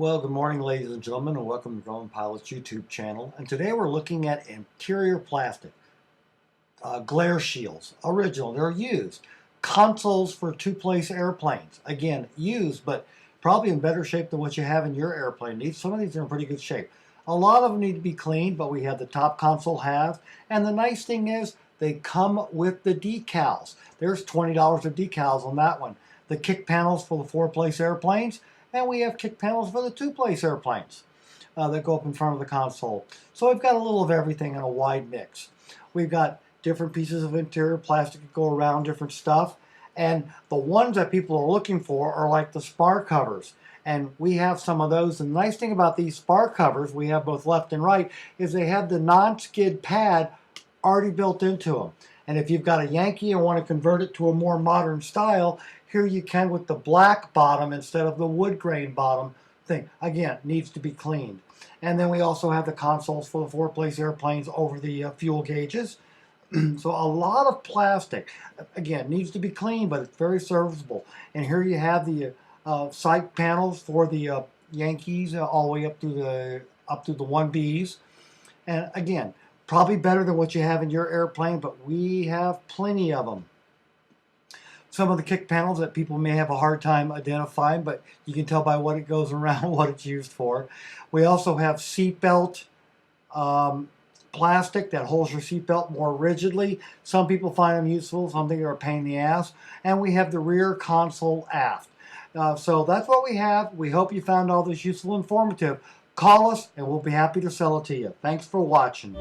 Well, good morning, ladies and gentlemen, and welcome to Grumman Pilot's YouTube channel. And today we're looking at interior plastic, glare shields, original, they're used. Consoles for two-place airplanes, again, used, but probably in better shape than what you have in your airplane. Some of these are in pretty good shape. A lot of them need to be cleaned, but we have the top console halves. And the nice thing is they come with the decals. There's $20 of decals on that one. The kick panels for the four-place airplanes, and we have kick panels for the two-place airplanes that go up in front of the console. So we've got a little of everything in a wide mix. We've got different pieces of interior plastic that go around different stuff. And the ones that people are looking for are like the Spar covers. And we have some of those. And the nice thing about these Spar covers, we have both left and right, is they have the non-skid pad already built into them. And if you've got a Yankee and want to convert it to a more modern style, here you can with the black bottom instead of the wood grain bottom thing. Again, needs to be cleaned. And then we also have the consoles for the four-place airplanes over the fuel gauges. So a lot of plastic. Again, needs to be cleaned, but it's very serviceable. And here you have the sight panels for the Yankees all the way up to the 1Bs. And again, probably better than what you have in your airplane, but we have plenty of them. Some of the kick panels that people may have a hard time identifying, but you can tell by what it goes around what it's used for. We also have seatbelt plastic that holds your seatbelt more rigidly. Some people find them useful, some think they're a pain in the ass. And we have the rear console aft. So that's what we have. We hope you found all this useful and informative. Call us and we'll be happy to sell it to you. Thanks for watching.